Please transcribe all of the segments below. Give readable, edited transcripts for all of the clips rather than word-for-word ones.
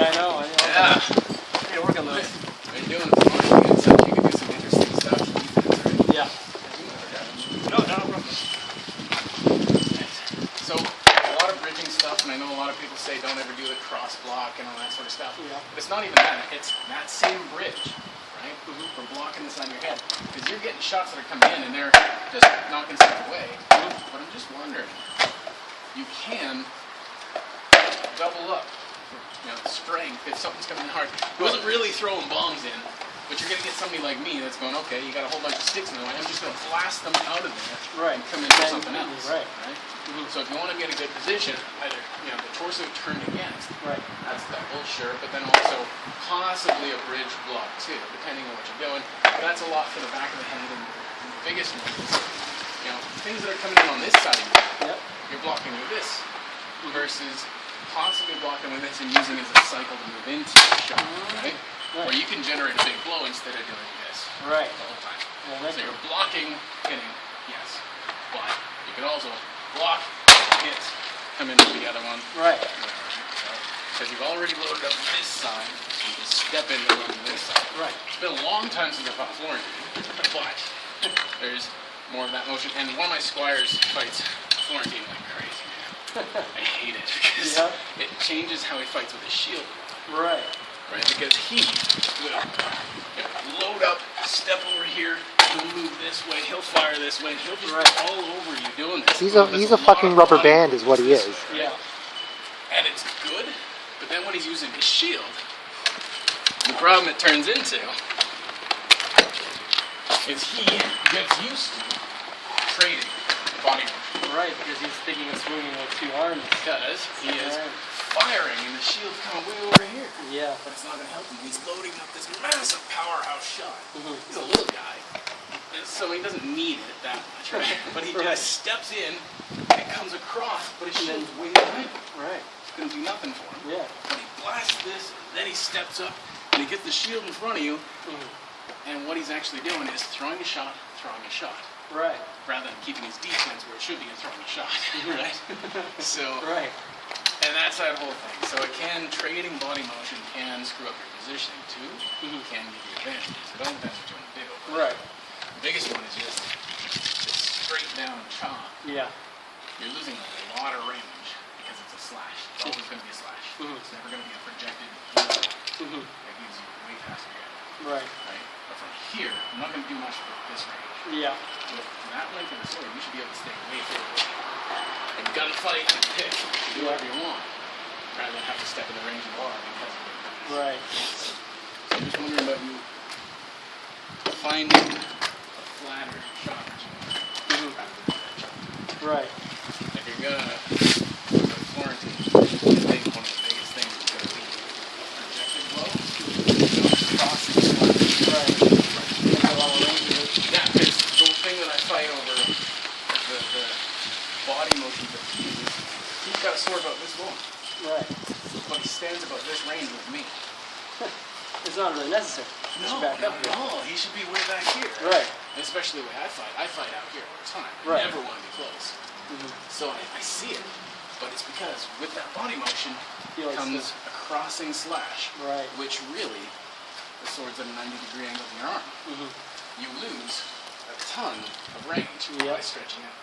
Yeah, I know. Yeah. I need to work on those. What are you doing? So you can do some interesting stuff. Right? Yeah. No, not a problem. So, a lot of bridging stuff, and I know a lot of people say don't ever do the cross block and all that sort of stuff. Yeah. But it's not even that. It's that same bridge, right? For blocking this on your head. Because you're getting shots that are coming in and they're just knocking stuff away. But I'm just wondering, you can double up, strength if something's coming in hard. He wasn't really throwing bombs in, but you're going to get somebody like me that's going, okay, you got a whole bunch of sticks in the way, I'm just going to blast them out of there and come in for something else. Right. So if you want to be in a good position, either the torso turned against, that's double, sure, but then also possibly a bridge block too, depending on what you're doing. That's a lot for the back of the head, and the biggest one is, things that are coming in on this side of you, you're blocking with this, versus possibly blocking with this and using it as a cycle to move into the shot, right? Where you can generate a big blow instead of doing this the whole time. So you're blocking, hitting, yes, but you can also block, hit, come into the other one. Because you've already loaded up this side, you can step into loading this side. It's been a long time since I fought Florentine, but there's more of that motion. And one of my squires fights Florentine like crazy. I hate it because it changes how he fights with his shield. Right? Because he will load up, step over here, he'll move this way, he'll fire this way, and he'll just be all over you doing this. He's a fucking rubber band is what he is. And it's good, but then when he's using his shield, the problem it turns into is he gets used to trading body motion. Because he's thinking of swinging with two arms. Because he is firing and the shield's kind of way over here. But it's not going to help him. He's loading up this massive powerhouse shot. He's a little guy, so he doesn't need it that much, right? But he just steps in and comes across, but his shield's way behind him. It's going to do nothing for him. But he blasts this, then he steps up, and he gets the shield in front of you, and what he's actually doing is throwing a shot, rather than keeping his defense where it should be and throwing a shot, So, and that's that whole thing. So it can, trading body motion can screw up your positioning too. Can give you advantages. It all depends what you want to do. The biggest one is just this straight down chop. You're losing a lot of range because it's a slash. It's always going to be a slash. It's never going to be a projected that gives you way faster damage. But from here, I'm not going to do much with this range. With that length of the sword, you should be able to stay way further away. And gunfight and pick, do whatever you want, rather than have to step in the range you are because of it. So I'm just wondering about you finding a flatter shot rather than that shot. If you're gonna go to Florentine, I think one of the biggest things is going to be projected blow, crossing slash. Because the thing that I fight over the body motions that he uses, he's got a sword about this long. But he stands about this range with me. It's not really necessary. No, he should be way back here. Especially the way I fight. I fight out here all the time. I never want to be close. So I see it. But it's because with that body motion comes a crossing slash. Which really, the sword's at a 90-degree angle in your arm. You lose a ton of range by stretching out.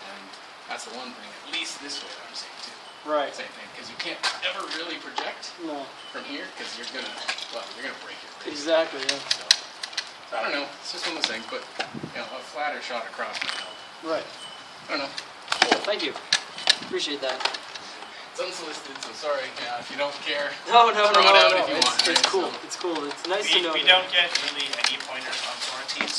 And that's the one thing, at least this way, that I'm saying too. Same thing, because you can't ever really project from here, because you're gonna break your wrist. So I don't know. It's just one of those things, but a flatter shot across might help. I don't know. Cool. Thank you. Appreciate that. It's unsolicited, so sorry. If you don't care, no. Throw it out if you want. It's cool. It's cool. It's nice to know. We don't get really any pointers on Florentine.